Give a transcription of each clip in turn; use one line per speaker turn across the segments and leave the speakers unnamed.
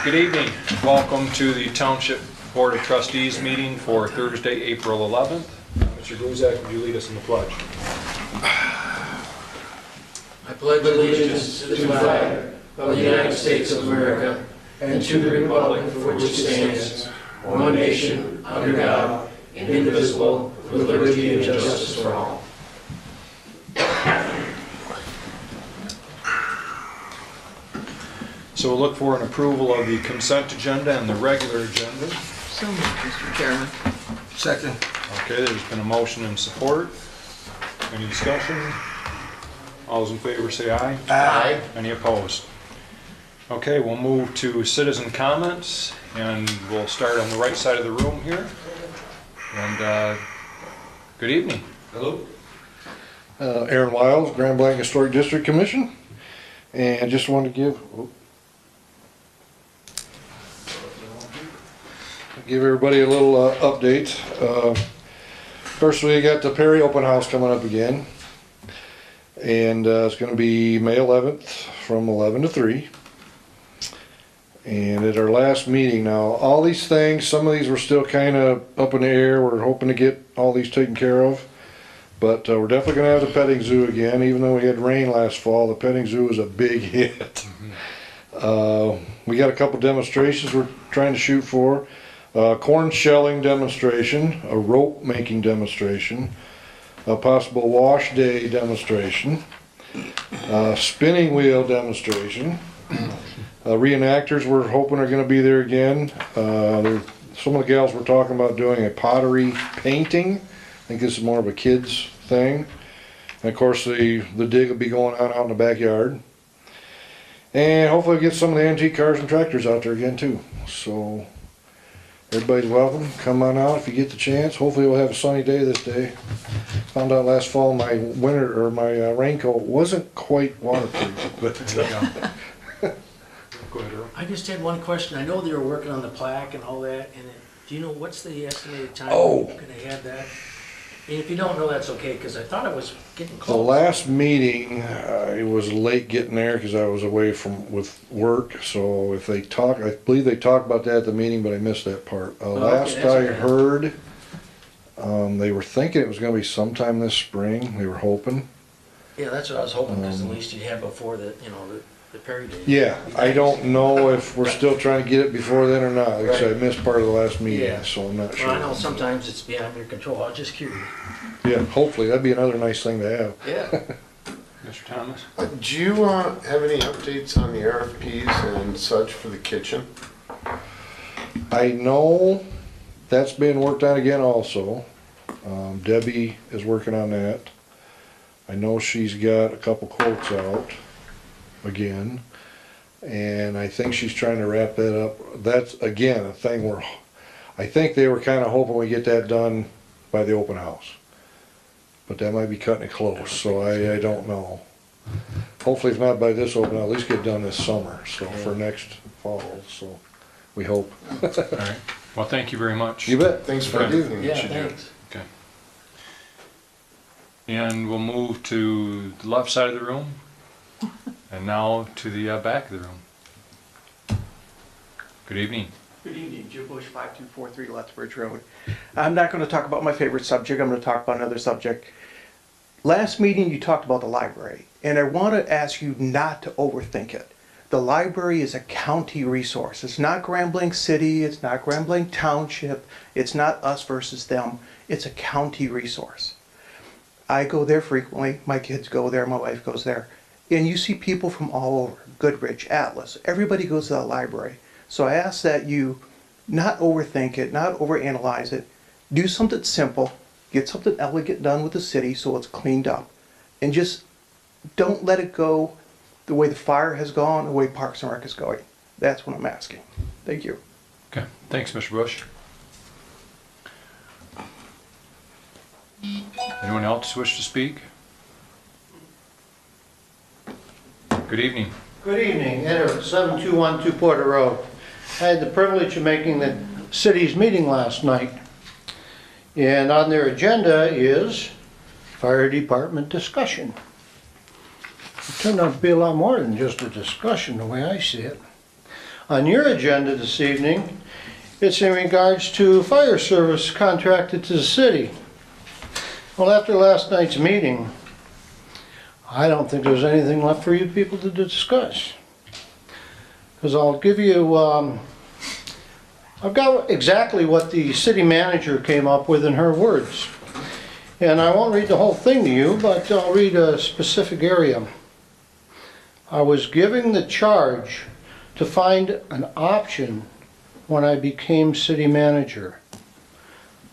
Good evening. Welcome to the Township Board of Trustees meeting for Thursday, April 11th. Mr. Guzak, would you lead us in the pledge?
I pledge allegiance to the flag of the United States of America and to the republic for which it stands, one nation, under God, indivisible, with liberty and justice for all.
So we'll look for an approval of the consent agenda and the regular agenda.
So moved, Mr. Chairman.
Second.
Okay, there's been a motion and support. Any discussion? All those in favor say aye.
Aye.
Any opposed? Okay, we'll move to citizen comments, and we'll start on the right side of the room here. And good evening.
Hello.
Aaron Wiles, Grand Blanc Historic District Commission, and just wanted to give everybody a little update. First, we got the Perry Open House coming up again, and it's going to be May 11th from 11 to 3. And at our last meeting, now all these things, some of these were still kind of up in the air. We're hoping to get all these taken care of. But we're definitely going to have the petting zoo again, even though we had rain last fall. The petting zoo is a big hit. We got a couple demonstrations we're trying to shoot for. Corn shelling demonstration, a rope making demonstration, a possible wash day demonstration, spinning wheel demonstration. Reenactors we're hoping are going to be there again. Some of the gals were talking about doing a pottery painting. I think this is more of a kids thing. And of course the dig will be going on out in the backyard. And hopefully get some of the antique cars and tractors out there again too. So everybody's welcome. Come on out if you get the chance. Hopefully we'll have a sunny day this day. Found out last fall my raincoat wasn't quite waterproof. But
Go ahead, Earl.
I just had one question. I know they were working on the plaque and all that, and do you know what's the estimated time?
Oh.
Can they have that? And if you don't know, that's okay, because I thought it was getting
the
close.
last meeting, it was late getting there because I was away with work. So if they talk, I believe they talked about that at the meeting, but I missed that part. Last
that's
I
okay.
heard, they were thinking it was going to be sometime this spring. They were hoping.
Yeah, that's what I was hoping, because at least you'd have before the Perry Day.
Yeah, I don't know if we're still trying to get it before then or not. Like I said, I missed part of the last meeting,
Yeah.
so I'm not sure.
Well, I know sometimes it's beyond your control. I was just curious.
Yeah, hopefully that'd be another nice thing to have.
Yeah.
Mr. Thomas?
Do you have any updates on the RFPs and such for the kitchen?
I know that's being worked on again also. Debbie is working on that. I know she's got a couple quotes out again, and I think she's trying to wrap that up. That's again a thing where I think they were kind of hoping we get that done by the open house, but that might be cutting it close, so I don't know. Hopefully if not by this open, I'll at least get done this summer, so for next fall, so we hope.
All right. Well, thank you very much.
You bet.
Thanks for
Okay.
everything
Yeah,
that you do.
thanks.
Okay. And we'll move to the left side of the room, and now to the back of the room. Good evening.
Good evening, Jim Bush, 5243 Lethbridge Road. I'm not going to talk about my favorite subject, I'm going to talk about another subject. Last meeting you talked about the library, and I want to ask you not to overthink it. The library is a county resource. It's not Grand Blanc City, it's not Grand Blanc Township, it's not us versus them. It's a county resource. I go there frequently, my kids go there, my wife goes there, and you see people from all over, Goodrich, Atlas, everybody goes to the library. So I ask that you not overthink it, not overanalyze it, do something simple, get something elegant done with the city so it's cleaned up, and just don't let it go the way the fire has gone, the way Parks and Rec is going. That's what I'm asking. Thank you.
Okay. Thanks, Mr. Bush. Anyone else wish to speak? Good evening.
Good evening, Enter 7212 Porter Road. I had the privilege of making the city's meeting last night. And on their agenda is fire department discussion. It turned out to be a lot more than just a discussion the way I see it. On your agenda this evening, it's in regards to fire service contracted to the city. Well, after last night's meeting, I don't think there's anything left for you people to discuss. Because I'll give you, I've got exactly what the city manager came up with in her words. And I won't read the whole thing to you, but I'll read a specific area. I was given the charge to find an option when I became city manager.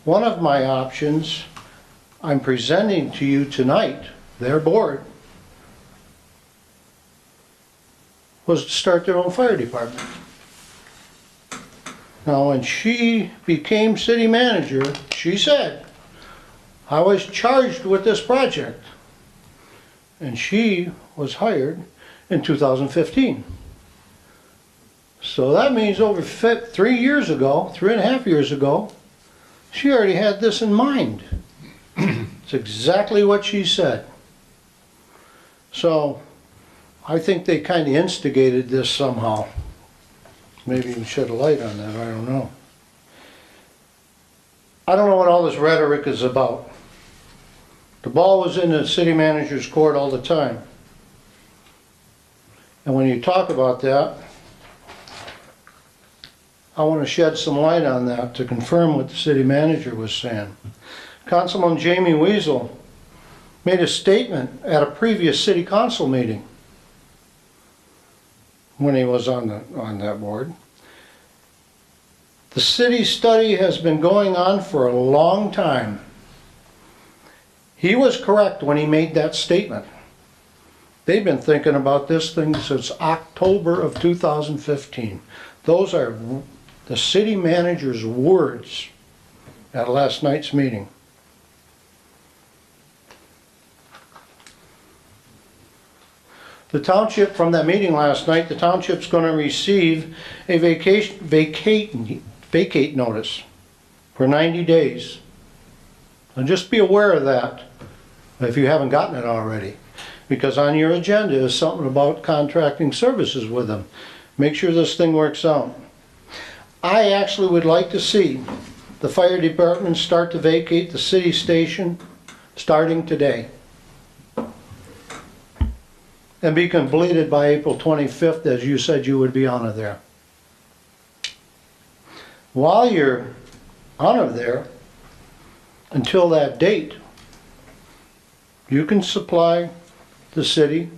One of my options I'm presenting to you tonight, their board, was to start their own fire department. Now, when she became city manager, she said, I was charged with this project. And she was hired in 2015. So that means over 3 years ago, 3.5 years ago, she already had this in mind. It's exactly what she said. So I think they kind of instigated this somehow. Maybe even shed a light on that, I don't know. I don't know what all this rhetoric is about. The ball was in the city manager's court all the time. And when you talk about that, I want to shed some light on that to confirm what the city manager was saying. Councilman Jamie Weasel made a statement at a previous city council meeting when he was on that board. The city study has been going on for a long time. He was correct when he made that statement. They've been thinking about this thing since October of 2015. Those are the city manager's words at last night's meeting. The township, from that meeting last night, the township's going to receive a vacate notice for 90 days. And just be aware of that if you haven't gotten it already. Because on your agenda is something about contracting services with them. Make sure this thing works out. I actually would like to see the fire department start to vacate the city station starting today. And be completed by April 25th, as you said you would be on it there. While you're on it there, until that date, you can supply the city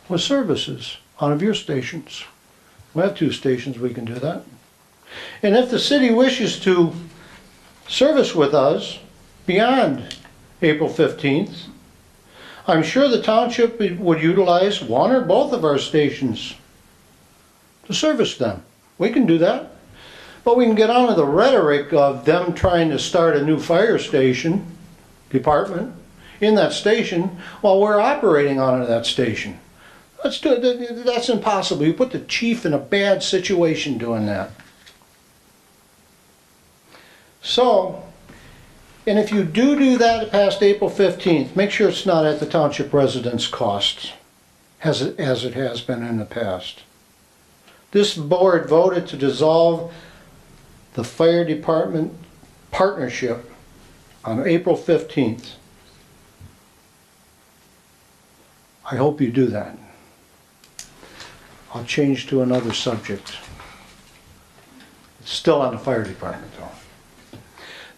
with services out of your stations. We have 2 stations we can do that. And if the city wishes to service with us beyond April 15th, I'm sure the township would utilize one or both of our stations to service them. We can do that. But we can get on to the rhetoric of them trying to start a new fire station department in that station while we're operating on that station. That's impossible. You put the chief in a bad situation doing that. So, and if you do that past April 15th, make sure it's not at the township residents' cost, as it has been in the past. This board voted to dissolve the fire department partnership on April 15th. I hope you do that. I'll change to another subject. It's still on the fire department though.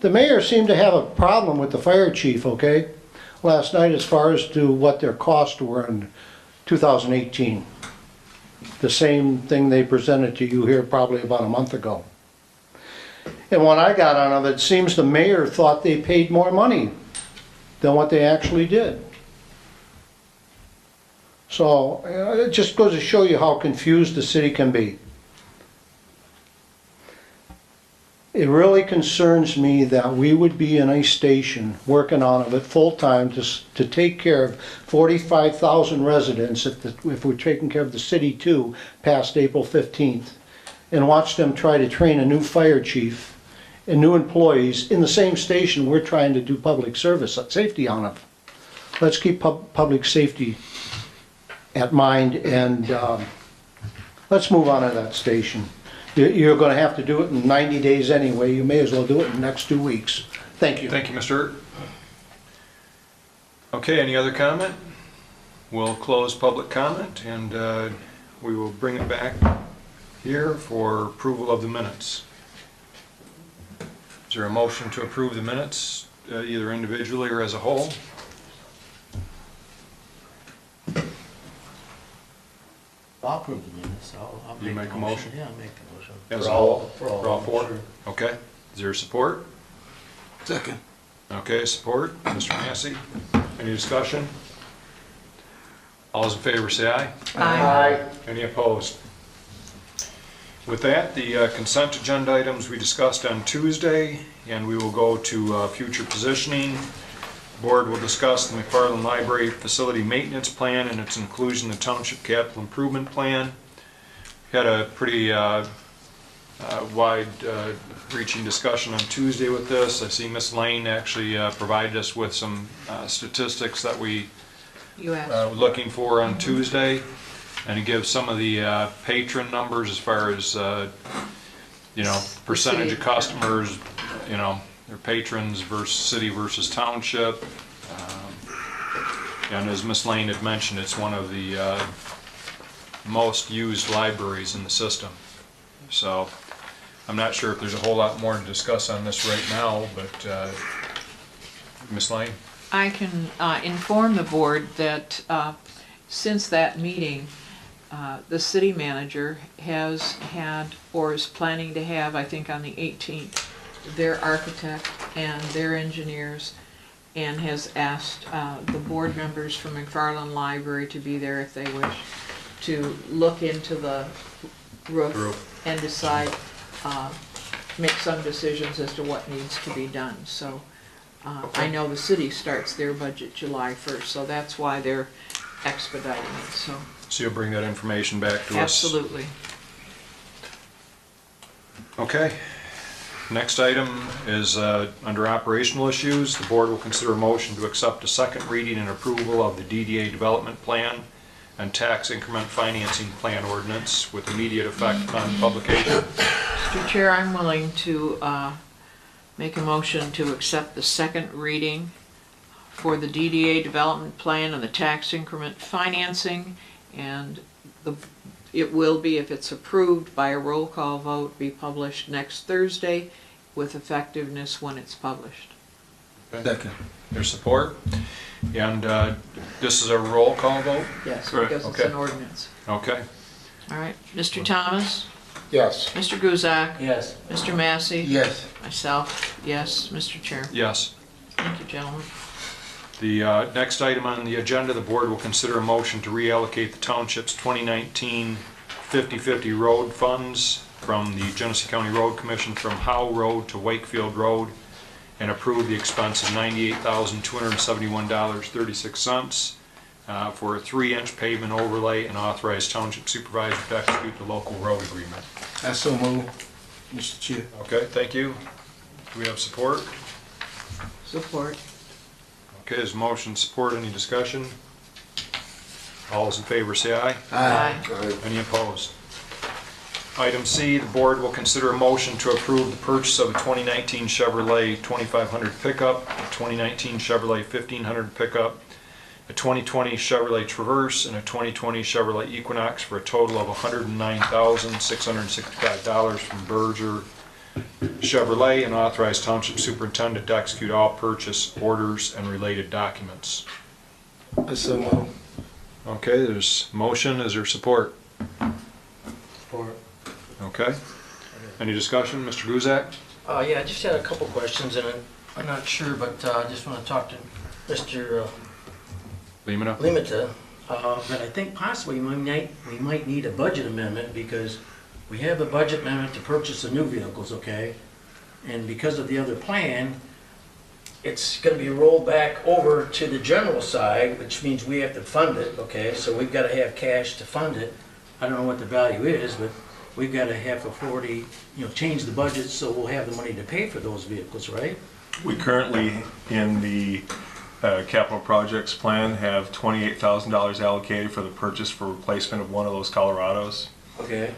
The mayor seemed to have a problem with the fire chief, okay, last night as far as to what their costs were in 2018. The same thing they presented to you here probably about a month ago. And when I got on it seems the mayor thought they paid more money than what they actually did. So it just goes to show you how confused the city can be. It really concerns me that we would be in a station working on it full-time to take care of 45,000 residents if we're taking care of the city too past April 15th, and watch them try to train a new fire chief and new employees in the same station we're trying to do public service safety on it. Let's keep public safety at mind, and let's move on to that station. You're gonna have to do it in 90 days anyway. You may as well do it in the next 2 weeks. Thank you.
Thank you, Mr. Hurt. Okay, any other comment? We'll close public comment and we will bring it back here for approval of the minutes. Is there a motion to approve the minutes, either individually or as a whole?
I'll approve the minutes. I'll
You make a motion?
Yeah, I'll make the motion.
As
For
a whole?
For all.
For all four?
Sure.
Okay, is there support?
Second.
Okay, support, Mr. Massey. Any discussion? All those in favor say aye.
Aye.
Any opposed? With that, the consent agenda items we discussed on Tuesday, and we will go to future positioning. Board will discuss the McFarland Library Facility Maintenance Plan and its inclusion in the Township Capital Improvement Plan. We had a pretty wide-reaching discussion on Tuesday with this. I see Ms. Lane actually provided us with some statistics that we
You asked.
were looking for on Tuesday, and it gives some of the patron numbers as far as, percentage of customers, their patrons versus city versus township. And as Ms. Lane had mentioned, it's one of the most used libraries in the system. So I'm not sure if there's a whole lot more to discuss on this right now, but Ms. Lane?
I can inform the board that since that meeting, the city manager has had, or is planning to have, I think on the 18th, their architect and their engineers, and has asked the board members from McFarland Library to be there if they wish, to look into the roof and decide, make some decisions as to what needs to be done. So I know the city starts their budget July 1st, so that's why they're expediting it, so.
So you'll bring that information back to us?
Absolutely.
Okay. Next item is under operational issues. The board will consider a motion to accept a second reading and approval of the DDA development plan and tax increment financing plan ordinance with immediate effect upon publication.
Mr. Chair, I'm willing to make a motion to accept the second reading for the DDA development plan and the tax increment financing, and it will be, if it's approved by a roll call vote, be published next Thursday with effectiveness when it's published.
Second.
There's support. And this is a roll call vote?
Yes,
Correct.
because it's
Okay.
an ordinance.
Okay.
All right, Mr. Thomas,
Yes.
Mr. Guzak,
Yes.
Mr. Massey.
Yes.
Myself, yes, Mr. Chair.
Yes.
Thank you, gentlemen.
The next item on the agenda, the board will consider a motion to reallocate the township's 2019 50/50 road funds from the Genesee County Road Commission from Howe Road to Wakefield Road and approve the expense of $98,271.36 for a 3-inch pavement overlay and authorize township supervisor to execute the local road agreement.
I so move, Mr. Chair.
Okay, thank you. Do we have support?
Support.
Okay, there's motion support. Any discussion? All those in favor say aye.
Aye.
Any opposed? Item C, the board will consider a motion to approve the purchase of a 2019 Chevrolet 2500 pickup, a 2019 Chevrolet 1500 pickup, a 2020 Chevrolet Traverse, and a 2020 Chevrolet Equinox for a total of $109,665 from Berger Chevrolet, and authorize township superintendent to execute all purchase orders and related documents.
I so move.
Okay, there's motion. Is there support?
Support.
Okay. Any discussion? Mr. Guzak?
Yeah, I just had a couple questions, and I'm not sure, but I just want to talk to Mr.
Limina?
Limita. But I think possibly we might need a budget amendment, because we have a budget amendment to purchase the new vehicles, okay? And because of the other plan, it's going to be rolled back over to the general side, which means we have to fund it, okay? So we've got to have cash to fund it. I don't know what the value is, but we've got to have authority, change the budget so we'll have the money to pay for those vehicles, right?
We currently, in the capital projects plan, have $28,000 allocated for the purchase for replacement of one of those Colorados.
Okay,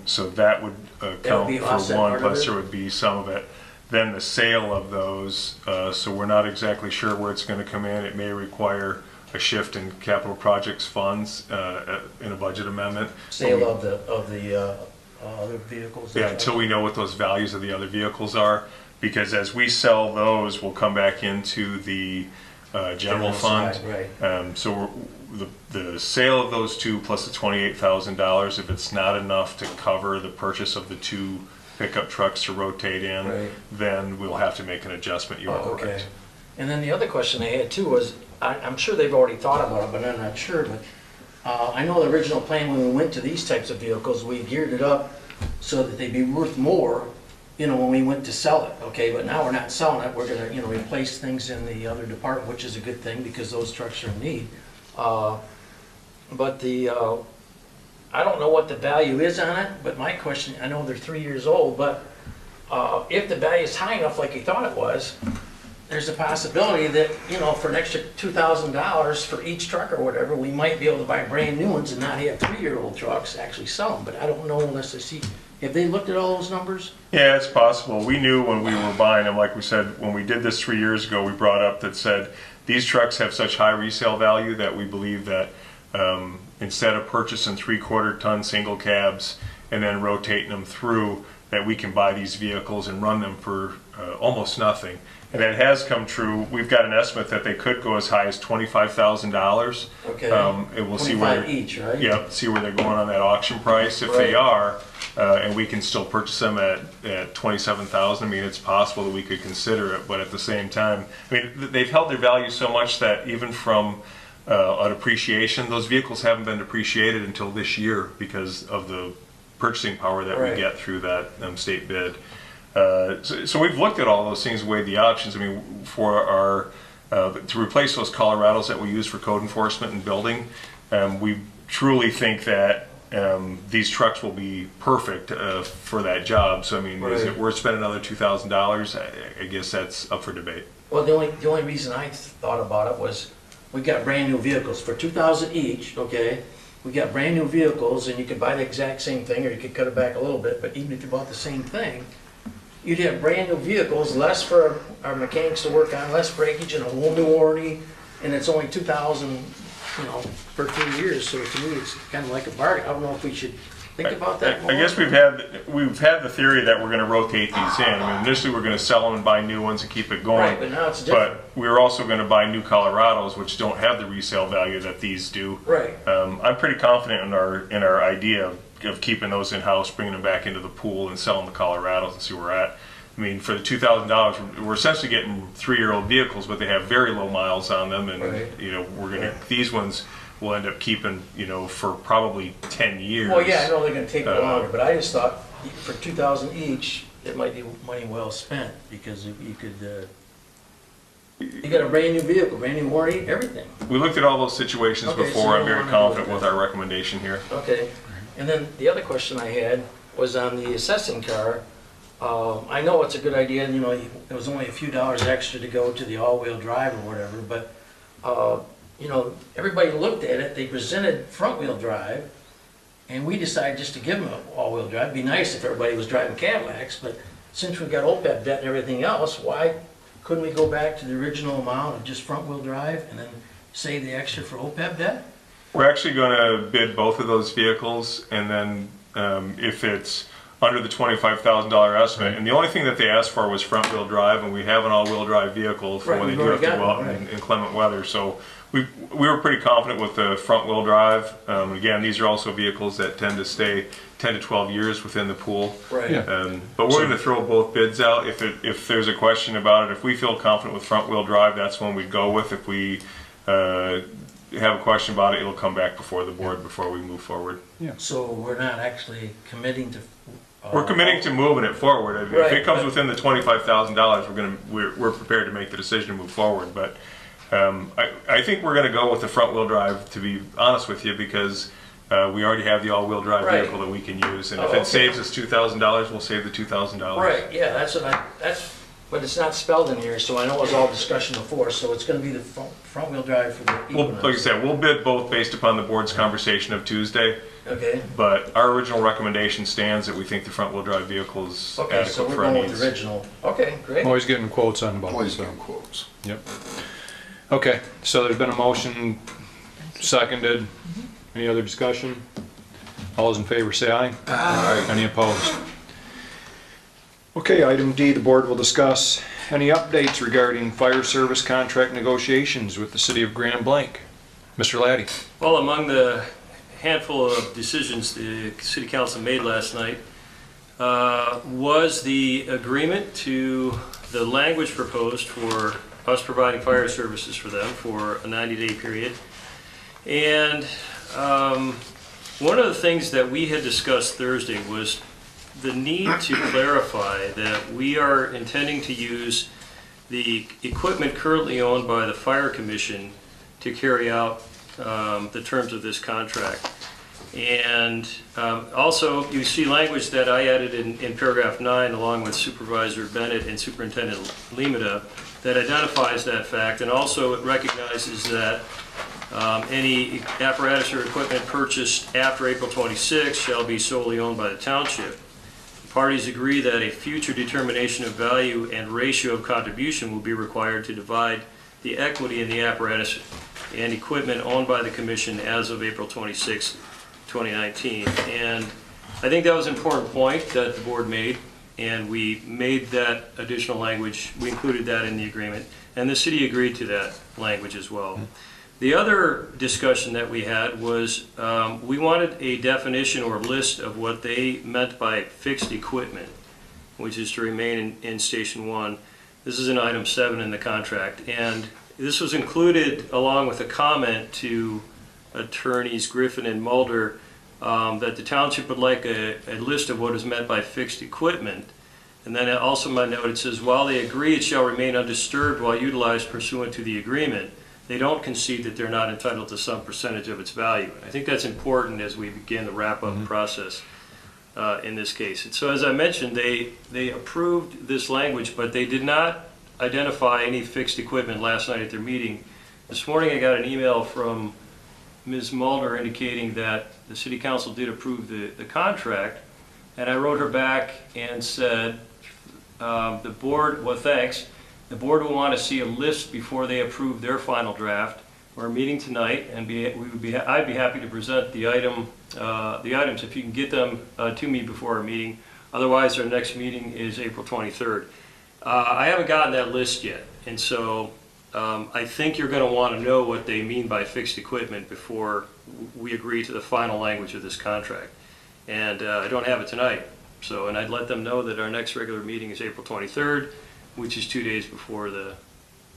So that would account
be
for
offset
one,
part of
plus
it?
there would be some of it. Then the sale of those, so we're not exactly sure where it's gonna come in. It may require a shift in capital projects funds in a budget amendment.
sale of the other vehicles?
Yeah, until we know what those values of the other vehicles are, because as we sell those, we'll come back into the general fund.
side, Right.
So the sale of those two plus the $28,000, if it's not enough to cover the purchase of the two pickup trucks to rotate in,
Right.
then we'll have to make an adjustment. You are
Oh, okay.
correct.
And then the other question I had too was, I'm sure they've already thought about it, but I'm not sure, but I know the original plan when we went to these types of vehicles, we geared it up so that they'd be worth more, you know, when we went to sell it, okay? But now we're not selling it, we're gonna, you know, replace things in the other department, which is a good thing because those trucks are in need. But I don't know what the value is on it, but my question, I know they're 3 years old, but if the value is high enough like you thought it was, there's a possibility that, you know, for an extra $2,000 for each truck or whatever, we might be able to buy brand new ones and not have 3-year-old trucks, actually sell them, but I don't know unless I see, have they looked at all those numbers?
Yeah, it's possible. We knew when we were buying them, like we said, when we did this 3 years ago, we brought up that said, these trucks have such high resale value that we believe that instead of purchasing 3/4-ton single cabs and then rotating them through, that we can buy these vehicles and run them for almost nothing. And that has come true. We've got an estimate that they could go as high as $25,000.
Okay.
And we'll see where
25 each, right?
Yeah, see where they're going on that auction price. If they
Right.
are, and we can still purchase them at 27,000. I mean, it's possible that we could consider it, but at the same time, I mean, they've held their value so much that even from an appreciation, those vehicles haven't been depreciated until this year because of the purchasing power that
Right.
we get through that state bid. So we've looked at all those things, weighed the options. I mean, for our to replace those Colorados that we use for code enforcement and building, we truly think that these trucks will be perfect for that job. So I mean, is it
Right.
worth spending another $2,000? I guess that's up for debate.
Well, the only reason I thought about it was, we got brand new vehicles for 2,000 each, okay? We got brand new vehicles and you could buy the exact same thing or you could cut it back a little bit, but even if you bought the same thing, you'd have brand new vehicles, less for our mechanics to work on, less breakage and a whole new warranty, and it's only 2,000, you know, for 3 years, so to me, it's kind of like a bargain. I don't know if we should think about that more.
I guess we've had the theory that we're going to rotate these in. I mean, initially we're going to sell them and buy new ones and keep it going.
Right, but now it's different.
But we're also going to buy new Colorados, which don't have the resale value that these do.
Right.
I'm pretty confident in our idea of keeping those in house, bringing them back into the pool, and selling the Colorados and see where we're at. I mean, for the $2,000, we're essentially getting 3-year-old vehicles, but they have very low miles on them, and
Right.
you know, these ones we'll end up keeping, you know, for probably 10 years.
Well, yeah, I know they're gonna take longer, but I just thought for 2,000 each, it might be money well spent, because if you could, you got a brand new vehicle, brand new warranty, everything.
We looked at all those situations
Okay, so
before.
you
I'm very
wanna go
confident
with
with our recommendation here.
Okay, and then the other question I had was on the assessing car. I know it's a good idea, you know, it was only a few dollars extra to go to the all-wheel drive or whatever, but, you know, everybody looked at it, they presented front-wheel drive, and we decided just to give them an all-wheel drive. It'd be nice if everybody was driving Cadillacs, but since we got OPEB debt and everything else, why couldn't we go back to the original amount of just front-wheel drive and then save the extra for OPEB debt?
We're actually going to bid both of those vehicles, and then if it's under the $25,000 estimate, and the only thing that they asked for was front-wheel drive, and we have an all-wheel drive vehicle for
Right,
when they
we've
do have to
already
go
got
out
one,
in
right.
inclement weather. So we were pretty confident with the front-wheel drive. Again, these are also vehicles that tend to stay 10 to 12 years within the pool.
Right.
Yeah.
But we're going to throw both bids out. If there's a question about it, if we feel confident with front-wheel drive, that's one we'd go with. If we have a question about it, it'll come back before the board before we move forward.
So we're not actually committing to.
We're committing to moving it forward. If
Right,
it comes
but-
within the $25,000, we're prepared to make the decision to move forward. But I think we're going to go with the front-wheel drive, to be honest with you, because we already have the all-wheel drive
Right.
vehicle that we can use, and if
Oh,
it
okay.
saves us $2,000, we'll save the $2,000.
Right, yeah, that's but it's not spelled in here, so I know it was all discussion before, so it's gonna be the front-wheel drive for the
Well,
Equinox.
like I said, we'll bid both based upon the board's conversation of Tuesday,
Okay,
but our original recommendation stands that we think the front-wheel drive vehicle is
okay, so
adequate
we're
for our
going with
needs.
the original. Okay, great.
Always getting quotes on both.
Always
so.
getting quotes.
Yep. Okay, so there's been a motion, seconded. Any other discussion? All those in favor say aye.
Aye.
Any opposed? Okay, item D, the board will discuss any updates regarding fire service contract negotiations with the city of Grand Blanc. Mr. Laddie.
Well, among the handful of decisions the city council made last night was the agreement to the language proposed for us providing fire services for them for a 90-day period. And one of the things that we had discussed Thursday was the need to clarify that we are intending to use the equipment currently owned by the Fire Commission to carry out the terms of this contract. And also, you see language that I added in paragraph 9 along with Supervisor Bennett and Superintendent Limita that identifies that fact, and also it recognizes that any apparatus or equipment purchased after April 26 shall be solely owned by the township. The parties agree that a future determination of value and ratio of contribution will be required to divide the equity in the apparatus and equipment owned by the commission as of April 26, 2019. And I think that was an important point that the board made, and we made that additional language, we included that in the agreement, and the city agreed to that language as well. The other discussion that we had was we wanted a definition or list of what they meant by fixed equipment, which is to remain in Station 1. This is in item 7 in the contract, and this was included along with a comment to attorneys Griffin and Mulder that the township would like a list of what is meant by fixed equipment. And then also in my note it says, while they agree it shall remain undisturbed while utilized pursuant to the agreement, they don't concede that they're not entitled to some percentage of its value. I think that's important as we begin the wrap-up process in this case. And so as I mentioned, they approved this language, but they did not identify any fixed equipment last night at their meeting. This morning I got an email from Ms. Mulder indicating that the city council did approve the contract, and I wrote her back and said, the board, well, thanks. The board will want to see a list before they approve their final draft. We're meeting tonight, and I'd be happy to present the items if you can get them to me before our meeting. Otherwise, our next meeting is April 23rd. I haven't gotten that list yet, and so I think you're going to want to know what they mean by fixed equipment before we agree to the final language of this contract. And I don't have it tonight, and I'd let them know that our next regular meeting is April 23rd, which is 2 days before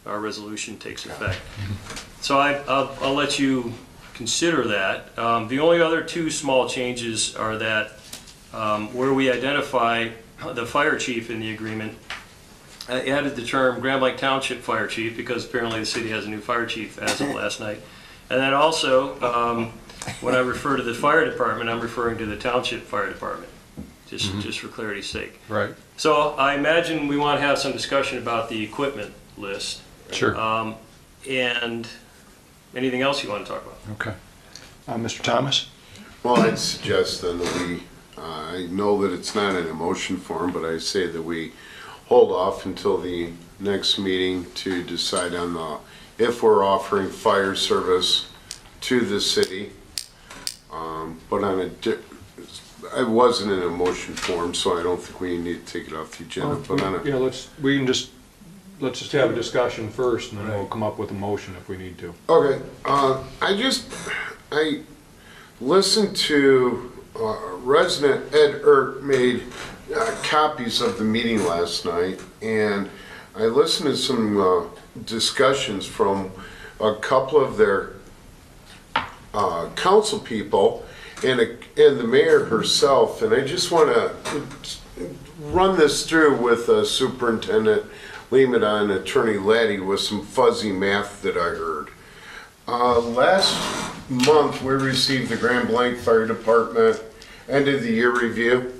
our resolution takes effect. So I'll let you consider that. The only other two small changes are that where we identify the fire chief in the agreement, I added the term Grand Blanc Township Fire Chief because apparently the city has a new fire chief as of last night. And then also, when I refer to the fire department, I'm referring to the Township Fire Department, just for clarity's sake.
Right.
So I imagine we want to have some discussion about the equipment list.
Sure.
And anything else you want to talk about?
Okay. Mr. Thomas?
Well, I'd suggest then that we, I know that it's not in a motion form, but I say that we hold off until the next meeting to decide on if we're offering fire service to the city. But on it wasn't in a motion form, so I don't think we need to take it off the agenda. But on
Yeah, let's just have a discussion first, and then we'll come up with a motion if we need to.
Okay, I listened to resident Ed Ert made copies of the meeting last night, and I listened to some discussions from a couple of their council people and the mayor herself, and I just want to run this through with Superintendent Limita and Attorney Laddie with some fuzzy math that I heard. Last month we received the Grand Blanc Fire Department end of the year review,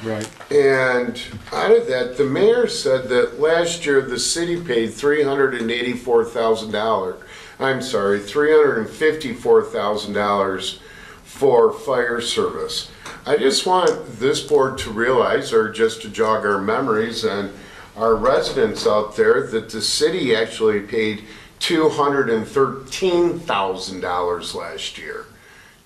Right.
And out of that, the mayor said that last year the city paid $384,000. I'm sorry, $354,000 for fire service. I just want this board to realize, or just to jog our memories and our residents out there, that the city actually paid $213,000 last year.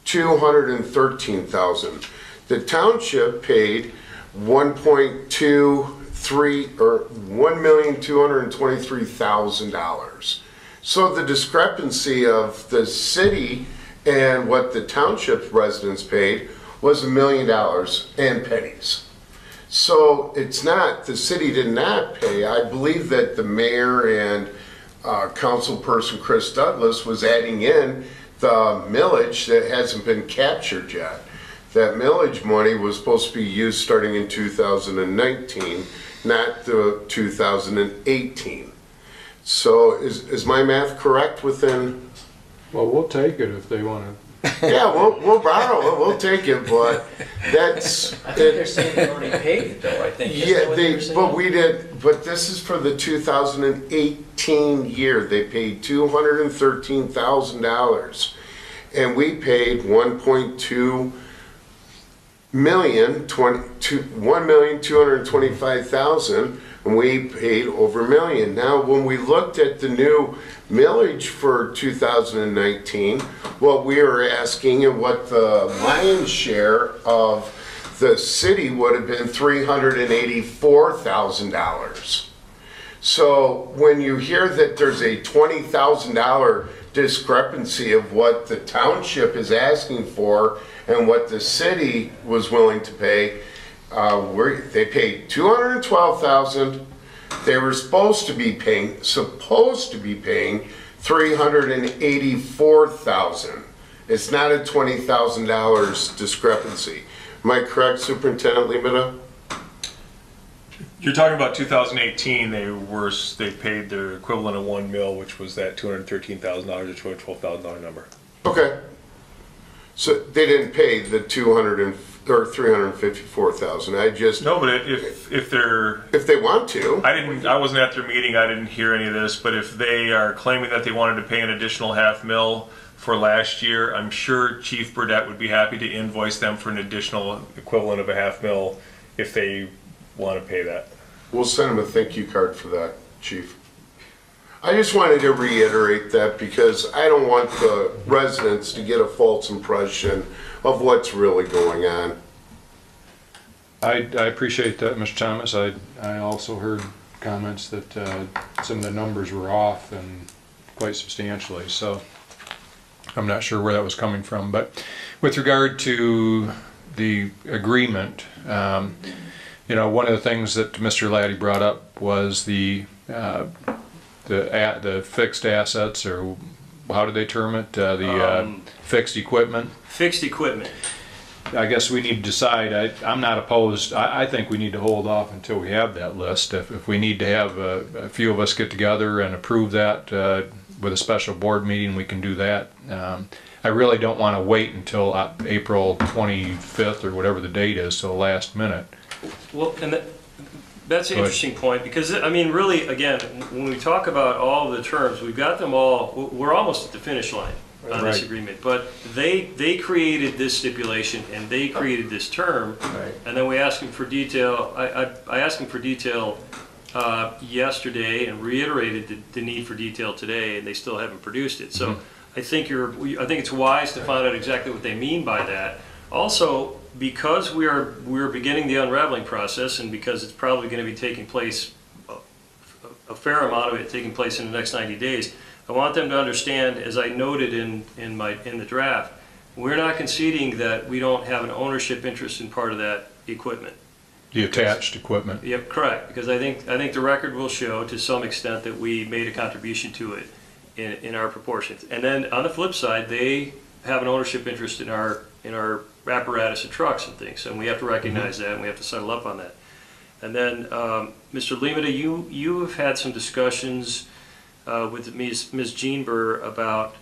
$213,000. The township paid 1.23 or $1,223,000. So the discrepancy of the city and what the township residents paid was $1 million and pennies. So it's not, the city did not pay. I believe that the mayor and councilperson Chris Douglas was adding in the millage that hasn't been captured yet. That millage money was supposed to be used starting in 2019, not the 2018. So is my math correct within?
Well, we'll take it if they want to.
Yeah, we'll borrow it, we'll take it, but that's.
I think they're saying they already paid it though, I think. Isn't that
Yeah,
what they were saying?
but we did, but this is for the 2018 year. They paid $213,000. And we paid $1.2 million, $1,225,000, and we paid over $1 million. Now, when we looked at the new millage for 2019, what we were asking and what the lion's share of the city would have been $384,000. So when you hear that there's a $20,000 discrepancy of what the township is asking for and what the city was willing to pay, they paid $212,000. They were supposed to be paying $384,000. It's not a $20,000 discrepancy. Am I correct, Superintendent Limita?
You're talking about 2018, they paid their equivalent of 1 mil, which was that $213,000 or $212,000 number.
Okay. So they didn't pay the $354,000. I just.
No, but if
they want to.
I wasn't at their meeting, I didn't hear any of this, but if they are claiming that they wanted to pay an additional $500,000 for last year, I'm sure Chief Burdette would be happy to invoice them for an additional equivalent of $500,000 if they want to pay that.
We'll send them a thank you card for that, Chief. I just wanted to reiterate that because I don't want the residents to get a false impression of what's really going on.
I appreciate that, Mr. Thomas. I also heard comments that some of the numbers were off and quite substantially, so I'm not sure where that was coming from. But with regard to the agreement, you know, one of the things that Mr. Laddie brought up was the fixed assets, or how do they term it? Fixed equipment.
Fixed equipment.
I guess we need to decide. I'm not opposed. I think we need to hold off until we have that list. If we need to have a few of us get together and approve that with a special board meeting, we can do that. I really don't want to wait until April 25th or whatever the date is, till the last minute.
Well, and that's an interesting point, because, I mean, really, again, when we talk about all the terms, we've got them all, we're almost at the finish line on this agreement, but they created this stipulation and they created this term, and then we asked them for detail. I asked them for detail yesterday and reiterated the need for detail today, and they still haven't produced it. So I think it's wise to find out exactly what they mean by that. Also, because we're beginning the unraveling process, and because it's probably going to be taking place, a fair amount of it taking place in the next 90 days, I want them to understand, as I noted in the draft, we're not conceding that we don't have an ownership interest in part of that equipment.
The attached equipment.
Yep, correct. Because I think the record will show to some extent that we made a contribution to it in our proportions. And then on the flip side, they have an ownership interest in our apparatus and trucks and things, and we have to recognize that, and we have to settle up on that. And then, Mr. Limita, you have had some discussions with Ms. Jean Burr about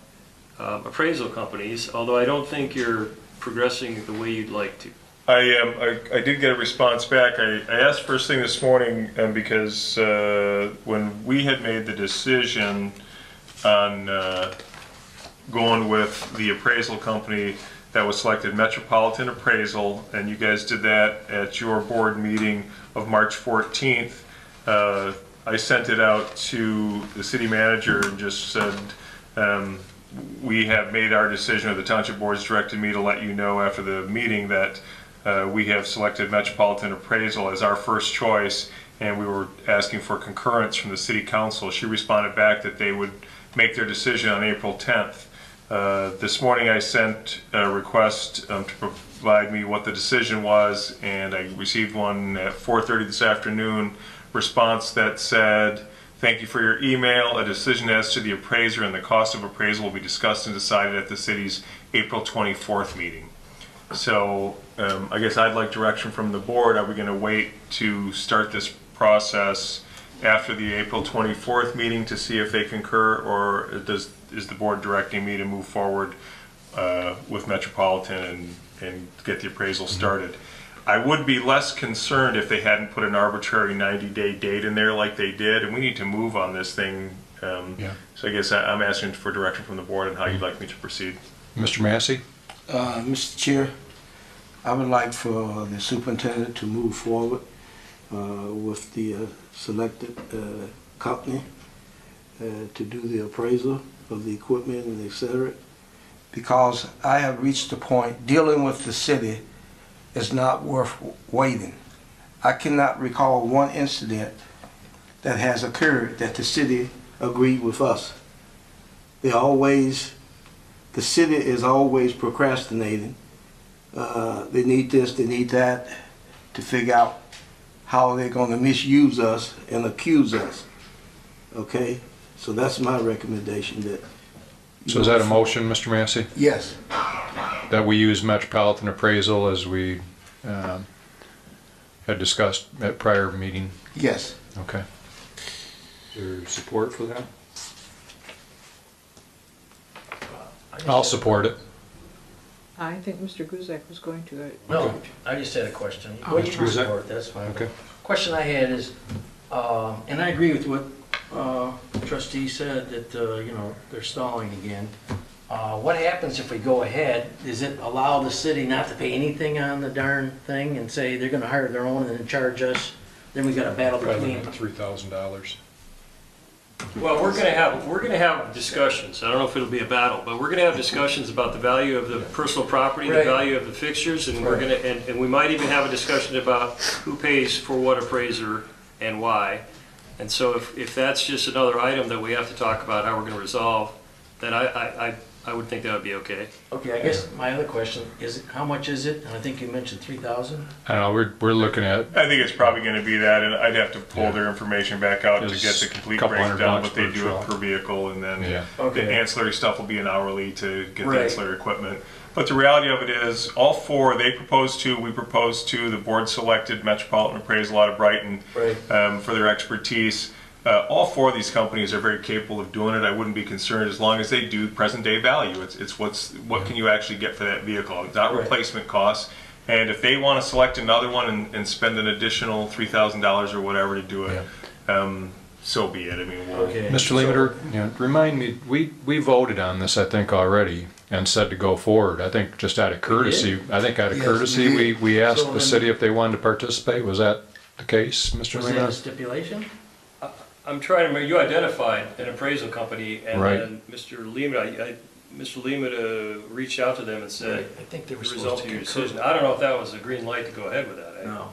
appraisal companies, although I don't think you're progressing the way you'd like to.
I did get a response back. I asked first thing this morning because when we had made the decision on going with the appraisal company that was selected, Metropolitan Appraisal, and you guys did that at your board meeting of March 14th, I sent it out to the city manager and just said, we have made our decision, or the township board's directed me to let you know after the meeting that we have selected Metropolitan Appraisal as our first choice, and we were asking for concurrence from the city council. She responded back that they would make their decision on April 10th. This morning I sent a request to provide me what the decision was, and I received one at 4:30 this afternoon, response that said, "Thank you for your email. A decision as to the appraiser and the cost of appraisal will be discussed and decided at the city's April 24th meeting." So I guess I'd like direction from the board. Are we going to wait to start this process after the April 24th meeting to see if they concur, or is the board directing me to move forward with Metropolitan and get the appraisal started? I would be less concerned if they hadn't put an arbitrary 90-day date in there like they did, and we need to move on this thing. So I guess I'm asking for direction from the board on how you'd like me to proceed.
Mr. Massey?
Mr. Chair, I would like for the superintendent to move forward with the selected company to do the appraisal of the equipment and et cetera, because I have reached the point, dealing with the city is not worth waiting. I cannot recall one incident that has occurred that the city agreed with us. The city is always procrastinating. They need this, they need that, to figure out how they're going to misuse us and accuse us. Okay? So that's my recommendation.
So is that a motion, Mr. Massey?
Yes.
That we use Metropolitan Appraisal as we had discussed at prior meeting?
Yes.
Okay. Is there support for that? I'll support it.
I think Mr. Guzek was going to.
No, I just had a question.
Oh,
Well, you can
Mr. Guzek?
support, that's fine.
Okay.
Question I had is, and I agree with what trustee said, that, they're stalling again. What happens if we go ahead? Does it allow the city not to pay anything on the darn thing and say they're gonna hire their own and then charge us? Then we got a battle between.
$3,000.
Well, we're gonna have discussions. I don't know if it'll be a battle, but we're gonna have discussions about the value of the personal property, the
Right.
value of the fixtures, and we're gonna, and we might even have a discussion about who pays for what appraiser and why. And so if that's just another item that we have to talk about how we're gonna resolve, then I would think that would be okay.
Okay, I guess my other question is, how much is it? And I think you mentioned 3,000.
I don't know, we're looking at,
I think it's probably going to be that, and I'd have to pull their information back out to
It's
get the complete
$200
breakdown, what they
per
do
truck.
per vehicle, and then
yeah.
the
Okay.
ancillary stuff will be an hourly to get the
Right.
ancillary equipment. But the reality of it is, all four, they proposed to, we proposed to, the board selected Metropolitan Appraisal out of Brighton
Right.
for their expertise. All four of these companies are very capable of doing it. I wouldn't be concerned as long as they do present day value. It's what can you actually get for that vehicle? It's not
Right.
replacement costs. And if they want to select another one and spend an additional $3,000 or whatever to do it, so be it. I mean, we'll,
Okay.
Mr. Lemeter, remind me, we voted on this, I think, already, and said to go forward. I think just out of courtesy,
Yes, we
we asked
So
the
then-
city if they wanted to participate. Was that the case, Mr.
Was that a
Lemeter?
stipulation?
I'm trying to remember, you identified an appraisal company, and
Right.
then Mr. Lima reached out to them and said,
I think they
the
were supposed
result
to
of your
concur.
decision. I don't know if that was a green light to go ahead with that.
No.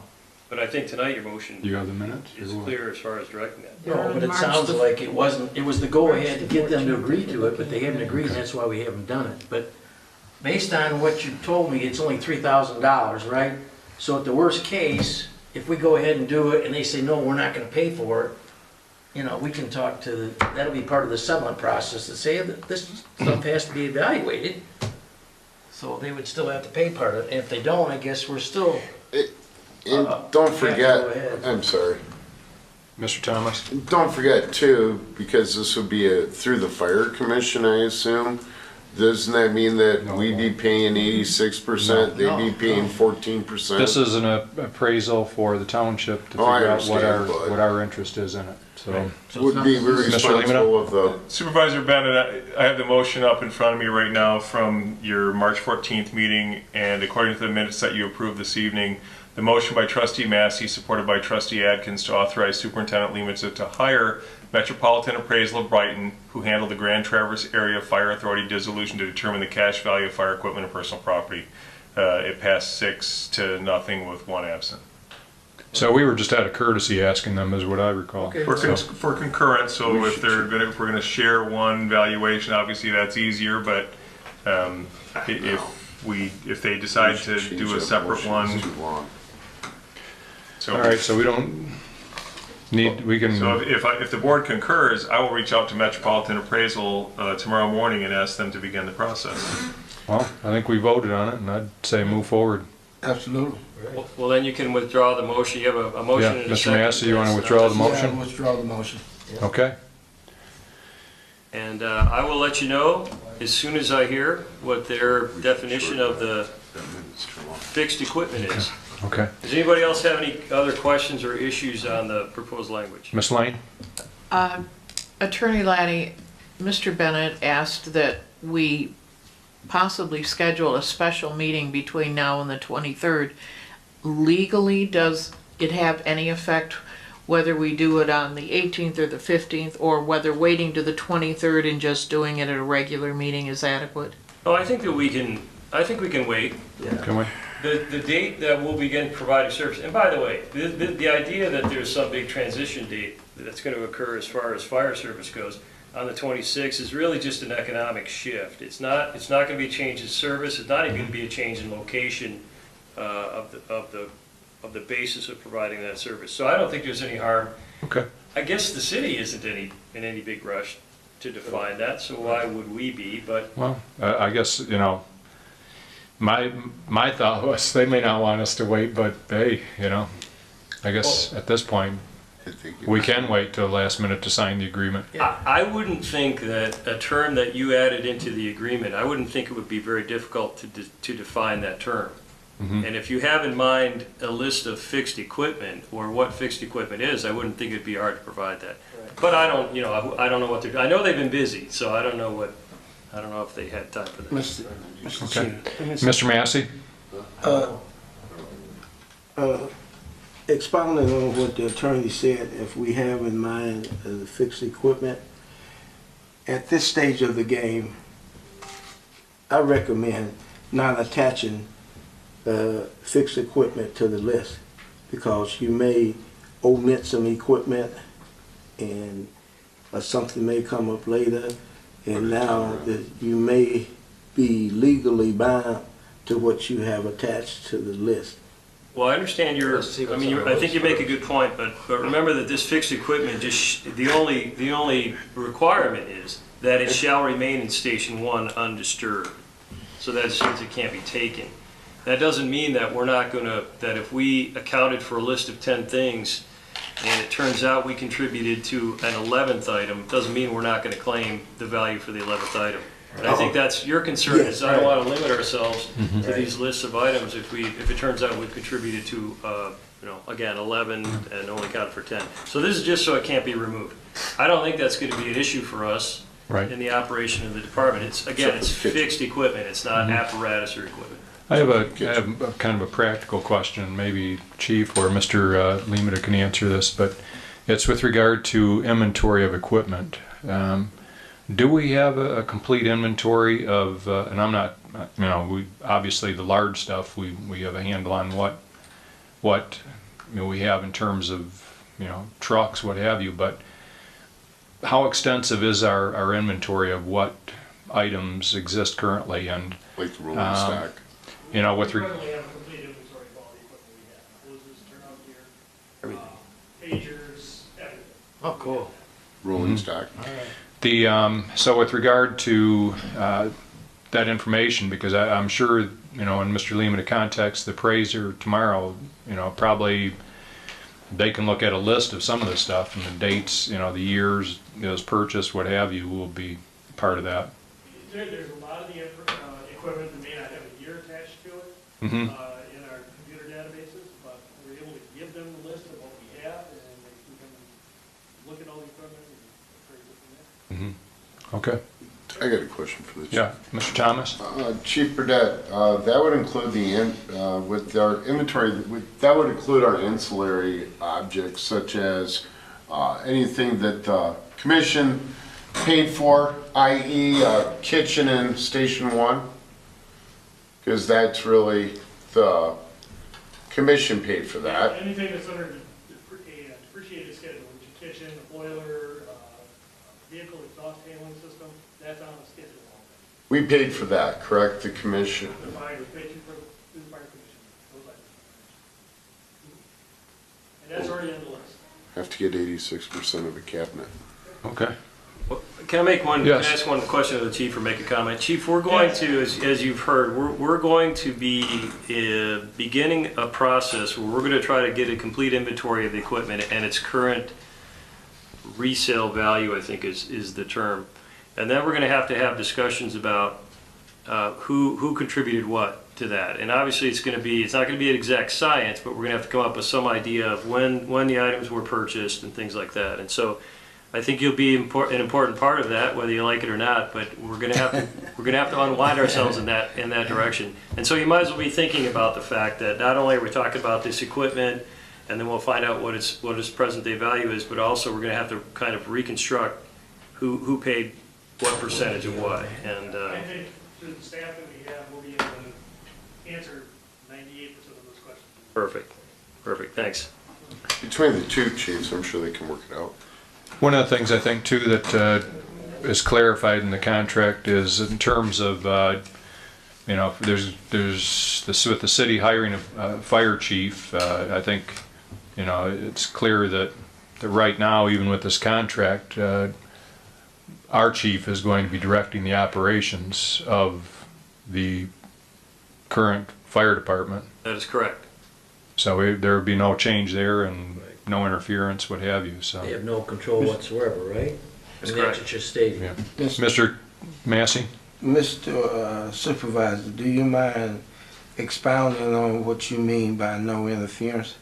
But I think tonight your motion
You have the minutes?
is clear as far as directing that.
No, but it sounds like it wasn't, it was the go-ahead to get them to agree to it, but they haven't agreed, and that's why we haven't done it. But based on what you told me, it's only $3,000, right? So at the worst case, if we go ahead and do it, and they say, no, we're not gonna pay for it, we can talk to, that'll be part of the settlement process, to say that this stuff has to be evaluated. So they would still have to pay part of it, and if they don't, I guess we're still,
And don't
go
forget,
ahead.
I'm sorry,
Mr. Thomas?
don't forget too, because this would be through the fire commission, I assume, doesn't that mean that we'd be paying 86%, they'd be paying 14%?
This is an appraisal for the township to
Oh, I
figure out
understand, but-
what our interest is in it, so.
Would be very
Mr.
responsible of the,
Supervisor Bennett, I have the motion up in front of me right now from your March 14th meeting, and according to the minutes that you approved this evening, the motion by Trustee Massey, supported by Trustee Adkins, to authorize Superintendent Lehman to hire Metropolitan Appraisal of Brighton, who handled the Grand Traverse Area Fire Authority dissolution, to determine the cash value of fire equipment and personal property. It passed 6-0 with 1 absent.
So we were just out of courtesy asking them, is what I recall.
Okay.
For concurrence, so if we're gonna share one valuation, obviously that's easier, but if they decide to
change
do a
that
separate
motion,
one,
it's too long.
so.
All right, so we don't need, we can.
So if the board concurs, I will reach out to Metropolitan Appraisal tomorrow morning and ask them to begin the process.
Well, I think we voted on it, and I'd say move forward.
Absolutely.
Well, then you can withdraw the motion. You have a motion
Yeah,
and a
Mr.
second.
Massey, you want to withdraw the motion?
Withdraw the motion.
Okay,
And I will let you know as soon as I hear what their definition of the fixed equipment is.
okay.
Does anybody else have any other questions or issues on the proposed language?
Ms. Lane?
Attorney Laddie, Mr. Bennett asked that we possibly schedule a special meeting between now and the 23rd. Legally, does it have any effect whether we do it on the 18th or the 15th, or whether waiting to the 23rd and just doing it at a regular meeting is adequate?
Oh, I think we can wait.
Can we?
The date that we'll begin providing service, and by the way, the idea that there's some big transition date that's going to occur as far as fire service goes on the 26th is really just an economic shift. It's not going to be a change in service. It's not even going to be a change in location of the basis of providing that service. So I don't think there's any harm.
Okay.
I guess the city isn't in any big rush to define that, so why would we be? But
Well, I guess, you know, my thought was they may not want us to wait, but hey, you know, I guess at this point,
I think it
we
was-
can wait till the last minute to sign the agreement.
I wouldn't think that a term that you added into the agreement, I wouldn't think it would be very difficult to define that term. And if you have in mind a list of fixed equipment or what fixed equipment is, I wouldn't think it'd be hard to provide that. But I don't know what they're doing. I know they've been busy, so I don't know if they had time for that.
Mr.
Okay.
Chair.
Mr. Massey?
Expounding on what the attorney said, if we have in mind the fixed equipment, at this stage of the game, I recommend not attaching fixed equipment to the list, because you may omit some equipment and something may come up later, and now that you may be legally bound to what you have attached to the list.
Well, I understand I think you make a good point, but remember that this fixed equipment the only requirement is that it shall remain in Station 1 undisturbed. So that assumes it can't be taken. That doesn't mean that that if we accounted for a list of 10 things and it turns out we contributed to an 11th item, doesn't mean we're not going to claim the value for the 11th item. And I think that's your concern, is I don't want to limit ourselves to these lists of items if it turns out we've contributed to, again, 11 and only counted for 10. So this is just so it can't be removed. I don't think that's going to be an issue for us
Right.
in the operation of the department. It's fixed equipment, it's not apparatus or equipment.
I have a kind of a practical question, maybe Chief or Mr. Lemata can answer this, but it's with regard to inventory of equipment. Do we have a complete inventory of, and I'm not, we obviously the large stuff, we have a handle on what we have in terms of, trucks, what have you, but how extensive is our inventory of what items exist currently? And
Like the rolling stock.
with
We currently have a complete inventory of all the equipment we have. Hoses, turnout gear, pagers, everything.
Oh, cool.
Rolling stock.
So with regard to that information, because I'm sure, in Mr. Lemata context, the appraiser tomorrow, probably they can look at a list of some of this stuff and the dates, the years it was purchased, what have you, will be part of that.
There's a lot lot of the equipment that may not have a year attached to it
Mhm.
in our computer databases, but we're able to give them the list of what we have, and they can look at all the equipment and appraise it from there.
Mhm. Okay.
I got a question for the chief.
Yeah, Mr. Thomas?
Chief Burdette, that would include with our inventory, that would include our ancillary objects such as anything that the commission paid for, i.e. Kitchen in Station 1? Because that's really, the commission paid for that.
Anything that's under a depreciated schedule, which is kitchen, a boiler, vehicle exhaust handling system, that's on the schedule.
We paid for that, correct, the commission?
The fire, we paid you for the fire commission, those items. And that's already on the list.
Have to get 86% of a cabinet.
Okay.
Well, can I make one,
Yes.
can I ask one question of the chief or make a comment? Chief, we're going to, as you've heard, we're going to be beginning a process where we're going to try to get a complete inventory of the equipment and its current resale value, I think is the term. And then we're going to have discussions about who contributed what to that. And obviously it's not going to be an exact science, but we're going to have to come up with some idea of when the items were purchased and things like that. And so I think you'll be an important part of that, whether you like it or not. But we're going to have to unwind ourselves in that direction. And so you might as well be thinking about the fact that not only are we talking about this equipment, and then we'll find out what its present day value is, but also we're going to have to kind of reconstruct who paid what percentage of what. And
I think through the staff that we have, we'll be able to answer 98% of those questions.
Perfect. Thanks.
Between the two chiefs, I'm sure they can work it out.
One of the things I think too that is clarified in the contract is in terms of, there's this with the city hiring a fire chief, I think, it's clear that right now, even with this contract, our chief is going to be directing the operations of the current fire department.
That is correct.
So there would be no change there and no interference, what have you, so.
They have no control whatsoever, right?
That's
I mean,
correct.
what you're stating.
Yeah. Mr. Massey?
Mr. Supervisor, do you mind expounding on what you mean by no interference?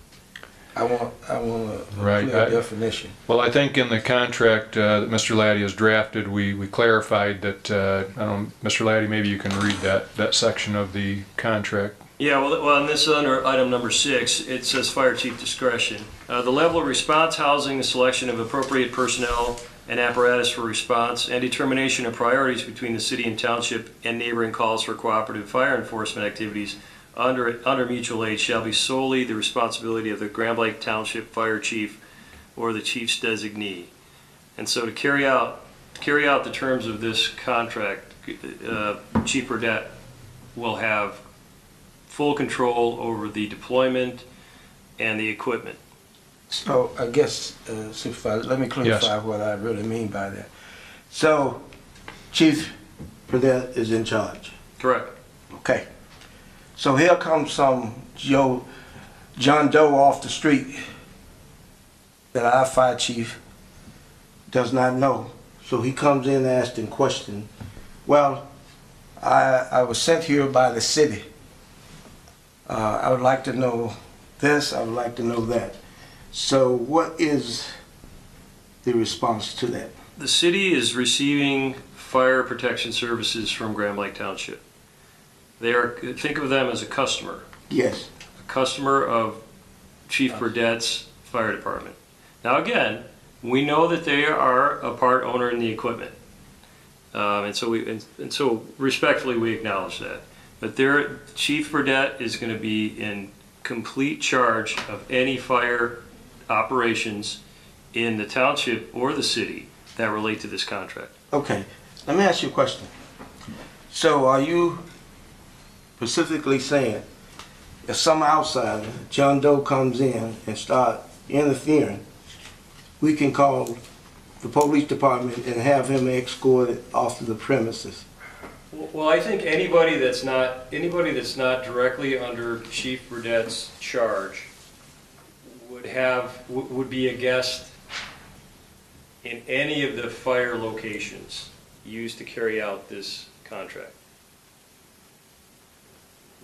I want a
Right,
clear definition.
Well, I think in the contract that Mr. Laddie has drafted, we clarified that, Mr. Laddie, maybe you can read that section of the contract.
Yeah, well, in this under item number 6, it says fire chief discretion. The level of response housing, the selection of appropriate personnel and apparatus for response, and determination of priorities between the city and township and neighboring calls for cooperative fire enforcement activities under mutual aid shall be solely the responsibility of the Grand Blanc Township Fire Chief or the chief's designee. And so to carry out the terms of this contract, Chief Burdette will have full control over the deployment and the equipment.
So I guess, Supervisor, let me clarify what I really mean by that. So Chief Burdette is in charge.
Correct.
Okay. So here comes some John Doe off the street that our fire chief does not know. So he comes in asking questions. Well, I was sent here by the city. I would like to know this, I would like to know that. So what is the response to that?
The city is receiving fire protection services from Grand Blanc Township. Think of them as a customer.
Yes.
A customer of Chief Burdette's fire department. Now again, we know that they are a part owner in the equipment. And so respectfully we acknowledge that. But Chief Burdette is going to be in complete charge of any fire operations in the township or the city that relate to this contract.
Okay, let me ask you a question. So are you specifically saying if some outsider, John Doe, comes in and start interfering, we can call the police department and have him escorted off of the premises?
Well, I think anybody that's not directly under Chief Burdette's charge would be a guest in any of the fire locations used to carry out this contract.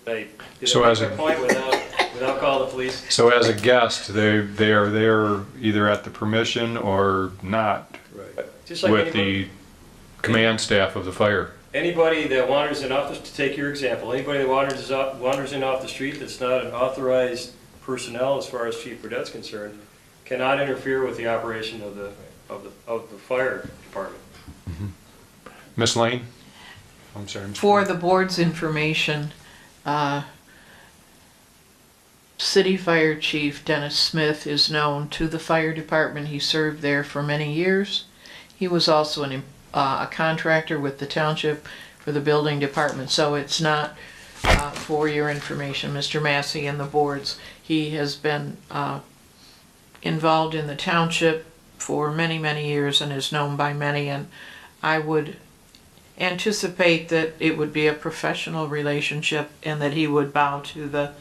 Did
So
I
as
make
a-
my point without calling the police?
So as a guest, they are there either at the permission or not
Just like
with
anybody,
the command staff of the fire.
anybody that wanders in off the, to take your example, anybody that wanders in off the street that's not an authorized personnel as far as Chief Burdett's concerned, cannot interfere with the operation of the fire department.
Miss Lane? I'm sorry. Mr.
For the board's information, City Fire Chief Dennis Smith is known to the fire department. He served there for many years. He was also a contractor with the township for the building department, so it's not, for your information, Mr. Massey and the boards. He has been involved in the township for many, many years and is known by many, and I would anticipate that it would be a professional relationship and that he would bow to the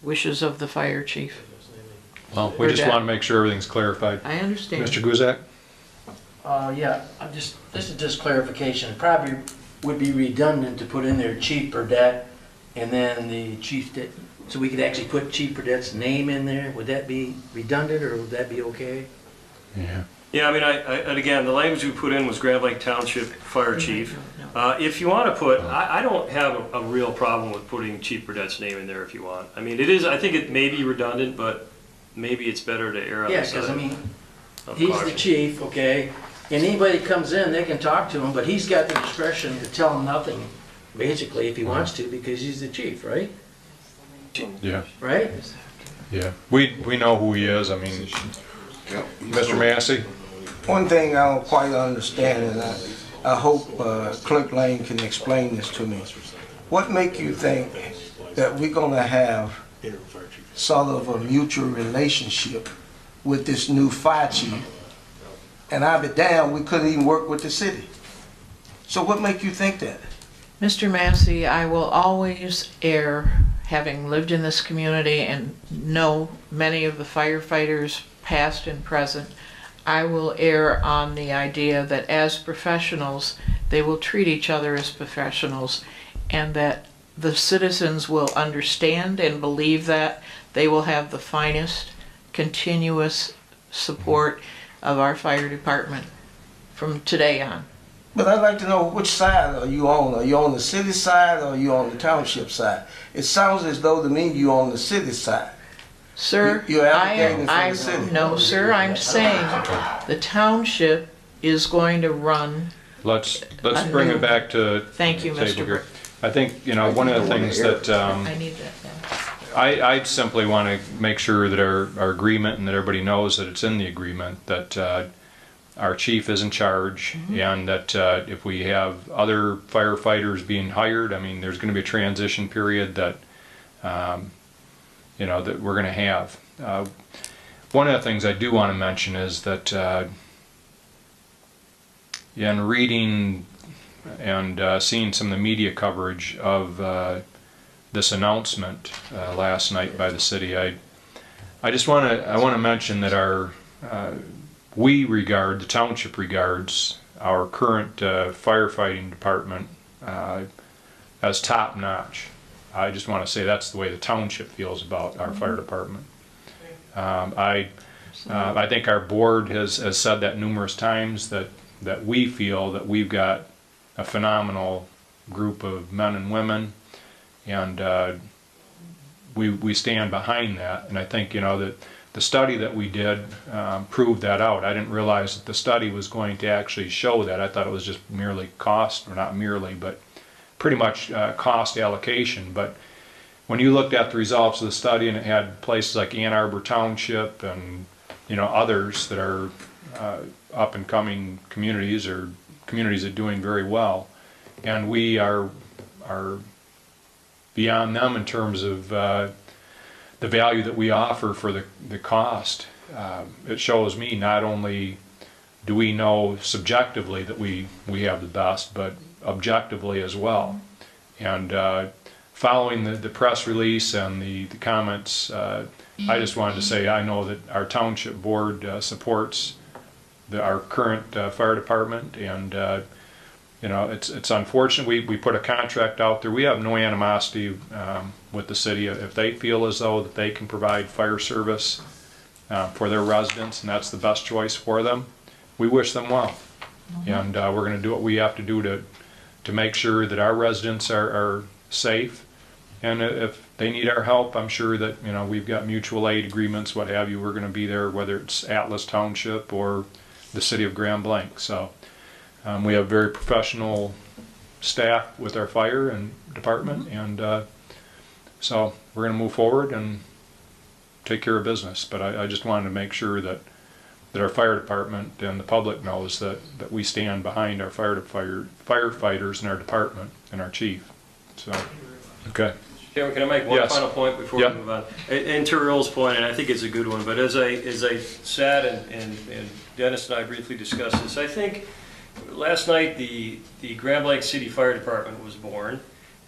wishes of the fire chief.
Well, we just want to make sure everything's clarified.
I understand.
Mr. Guzak?
Yeah, this is just clarification. It probably would be redundant to put in there Chief Burdett and then the chief, so we could actually put Chief Burdett's name in there. Would that be redundant or would that be okay?
Yeah.
Yeah, I mean, and again, the language we put in was Grand Lake Township Fire Chief. If you want to put, I don't have a real problem with putting Chief Burdett's name in there if you want. I mean, I think it may be redundant, but maybe it's better to err on
Yeah,
the side
because I mean,
of
he's
caution.
the chief, okay? And anybody that comes in, they can talk to him, but he's got the discretion to tell him nothing, basically, if he wants to, because he's the chief, right?
Yeah,
Right?
yeah. We know who he is. I mean, Mr. Massey?
One thing I don't quite understand, and I hope Clerk Lane can explain this to me. What make you think that we're gonna have sort of a mutual relationship with this new fire chief? And I'll be damned, we couldn't even work with the city. So what make you think that?
Mr. Massey, I will always err, having lived in this community and know many of the firefighters, past and present, I will err on the idea that as professionals, they will treat each other as professionals, and that the citizens will understand and believe that they will have the finest, continuous support of our fire department from today on.
But I'd like to know which side are you on? Are you on the city side or are you on the township side? It sounds as though to me you're on the city side.
Sir,
You're advocating for the city.
no, sir, I'm saying the township is going to run.
Let's bring it back to
Thank you,
table
Mr.
here. I think, one of the things that
I need that now.
I simply want to make sure that our agreement and that everybody knows that it's in the agreement that our chief is in charge, and that if we have other firefighters being hired, I mean, there's going to be a transition period that that we're going to have. One of the things I do want to mention is that in reading and seeing some of the media coverage of this announcement last night by the city, I just want to mention that the township regards our current firefighting department as top notch. I just want to say that's the way the township feels about our fire department. I think our board has said that numerous times, that we feel that we've got a phenomenal group of men and women, and we stand behind that. And I think that the study that we did proved that out. I didn't realize that the study was going to actually show that. I thought it was just merely cost, or not merely, but pretty much cost allocation. But when you looked at the results of the study, and it had places like Ann Arbor Township and others that are up and coming communities, or communities that are doing very well, and we are beyond them in terms of the value that we offer for the cost. It shows me not only do we know subjectively that we have the best, but objectively as well. And following the press release and the comments, I just wanted to say I know that our township board supports our current fire department, and you know, it's unfortunate. We put a contract out there. We have no animosity with the city. If they feel as though that they can provide fire service for their residents, and that's the best choice for them, we wish them well. And we're going to do what we have to do to make sure that our residents are safe. And if they need our help, I'm sure that, you know, we've got mutual aid agreements, what have you. We're going to be there, whether it's Atlas Township or the city of Grand Blanc. So we have very professional staff with our fire and department, and so we're going to move forward and take care of business. But I just wanted to make sure that our fire department and the public knows that we stand behind our firefighters and our department and our chief. So, okay.
Chairman, can I make one
Yes.
final point before
Yep.
we move on? And to Earl's point, and I think it's a good one, but as I sat and Dennis and I briefly discussed this, I think last night the Grand Blanc City Fire Department was born,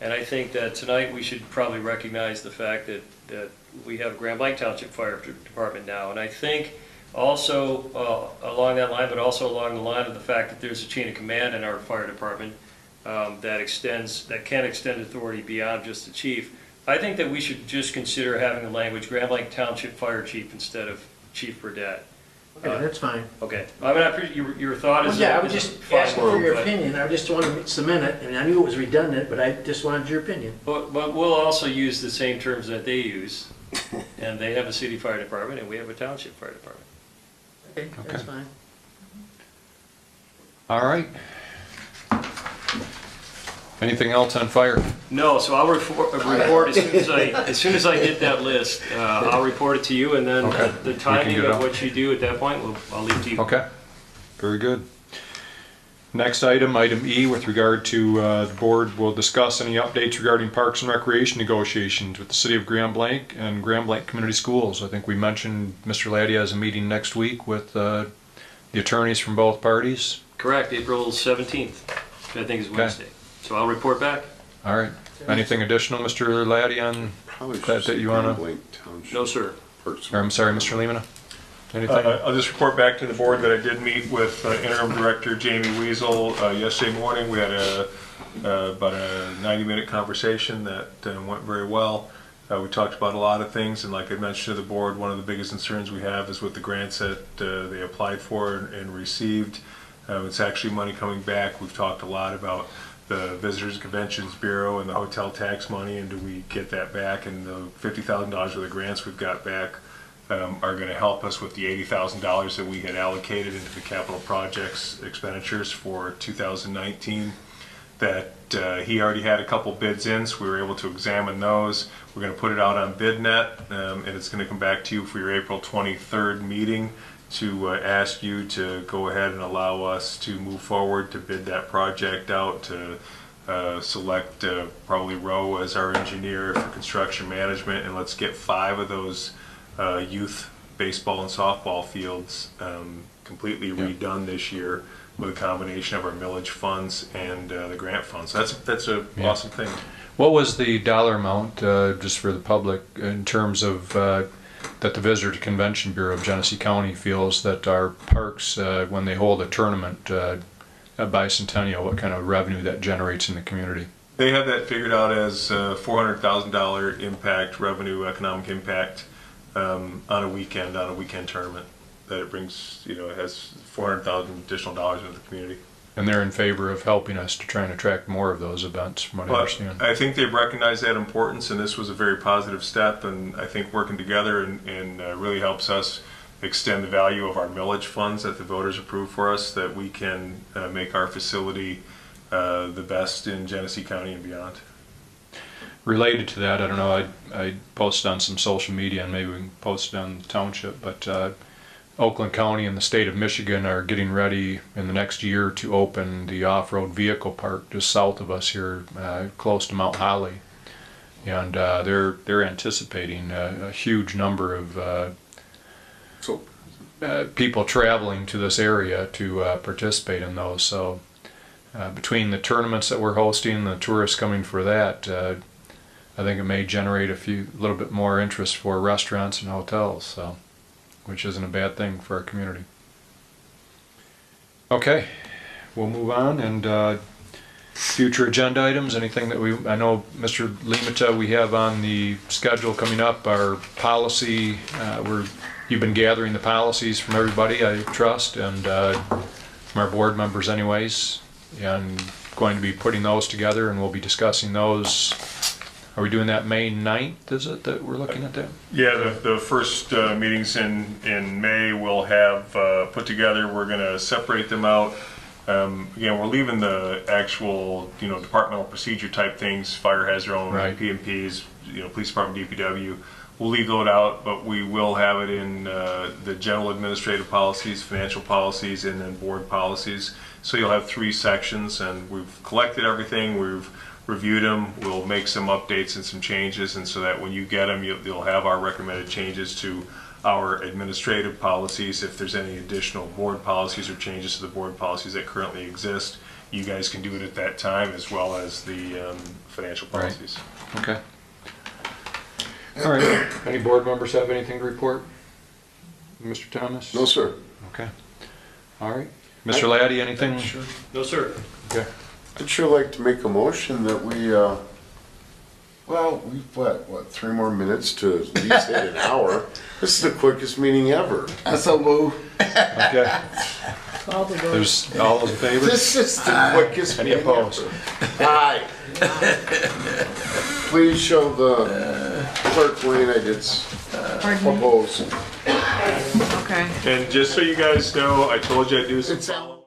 and I think that tonight we should probably recognize the fact that we have Grand Blanc Township Fire Department now, and I think also along that line, but also along the line of the fact that there's a chain of command in our fire department that can extend authority beyond just the chief. I think that we should just consider having the language Grand Blanc Township Fire Chief instead of Chief Burdette.
Okay, that's fine.
Okay, I mean, I appreciate your thought is.
Well, yeah, I was
is
just
fine,
asking for your
but-
opinion. I just wanted to cement it, and I knew it was redundant, but I just wanted your opinion.
But we'll also use the same terms that they use, and they have a city fire department, and we have a township fire department.
Okay, that's fine.
All right. Anything else on fire?
No, so I'll report as soon as I get that list. I'll report it to you, and then
Okay.
the
We
timing
can get
of
out.
what you do at that point, I'll leave to you.
Okay, very good. Next item, item E, with regard to the board will discuss any updates regarding parks and recreation negotiations with the city of Grand Blanc and Grand Blanc Community Schools. I think we mentioned Mr. Laddie has a meeting next week with the attorneys from both parties.
Correct, April 17th, which I think is
Okay.
Wednesday. So I'll report back.
All right. Anything additional, Mr. Laddie, on
Probably should
that
say
you want
Grand
to?
Blanc Township
No, sir.
person.
Or I'm sorry, Mr. Lemina? Anything?
I'll just report back to the board that I did meet with interim director Jamie Weasel yesterday morning. We had about a 90-minute conversation that went very well. We talked about a lot of things, and like I mentioned to the board, one of the biggest concerns we have is with the grants that they applied for and received. It's actually money coming back. We've talked a lot about the Visitors and Conventions Bureau and the hotel tax money, and do we get that back? And the $50,000 worth of grants we've got back are going to help us with the $80,000 that we had allocated into the capital projects expenditures for 2019. That he already had a couple bids in, so we were able to examine those. We're going to put it out on BidNet, and it's going to come back to you for your April 23rd meeting to ask you to go ahead and allow us to move forward to bid that project out, to select probably Rowe as our engineer for construction management, and let's get 5 of those youth baseball and softball fields completely redone this year with a combination of our millage funds and the grant funds. So that's a awesome thing.
What was the dollar amount, just for the public, in terms of that the Visitor Convention Bureau of Genesee County feels that our parks, when they hold a tournament at Bicentennial, what kind of revenue that generates in the community?
They have that figured out as $400,000 impact, revenue, economic impact on a weekend tournament. That it brings, it has $400,000 additional dollars into the community.
And they're in favor of helping us to try and attract more of those events, from what I understand.
I think they've recognized that importance, and this was a very positive step, and I think working together and really helps us extend the value of our millage funds that the voters approved for us, that we can make our facility the best in Genesee County and beyond.
Related to that, I don't know, I posted on some social media, and maybe we can post it on the township, but Oakland County and the state of Michigan are getting ready in the next year to open the off-road vehicle park just south of us here, close to Mount Holly. And they're anticipating a huge number of people traveling to this area to participate in those. So between the tournaments that we're hosting and the tourists coming for that, I think it may generate a little bit more interest for restaurants and hotels, so, which isn't a bad thing for our community. Okay, we'll move on, and Future agenda items, anything that I know, Mr. Limata, we have on the schedule coming up, our policy, you've been gathering the policies from everybody, I trust, and from our board members anyways, and going to be putting those together, and we'll be discussing those. Are we doing that May 9th, is it, that we're looking at that?
Yeah, the first meetings in May we'll have put together. We're gonna separate them out. Again, we're leaving the actual, departmental procedure type things. Fire has their own
Right.
PMPs, police department, DPW. We'll leave those out, but we will have it in the general administrative policies, financial policies, and then board policies. So you'll have 3 sections, and we've collected everything. We've reviewed them. We'll make some updates and some changes, and so that when you get them, you'll have our recommended changes to our administrative policies. If there's any additional board policies or changes to the board policies that currently exist, you guys can do it at that time, as well as the financial
Right.
policies.
Okay. All right, any board members have anything to report? Mr. Thomas?
No, sir.
Okay. All right. Mr. Laddie, anything?
Sure.
No, sir.
Okay.
I'd sure like to make a motion that we've what, 3 more minutes to at least hit an hour. This is the quickest meeting ever.
I so move.
Okay. There's all in favor?
This is the quickest
Any
meeting
opposed?
ever. Aye. Please show the clerk Wayne I did
Pardon me?
oppose.
Okay.
And just so you guys know, I told you I'd do some follow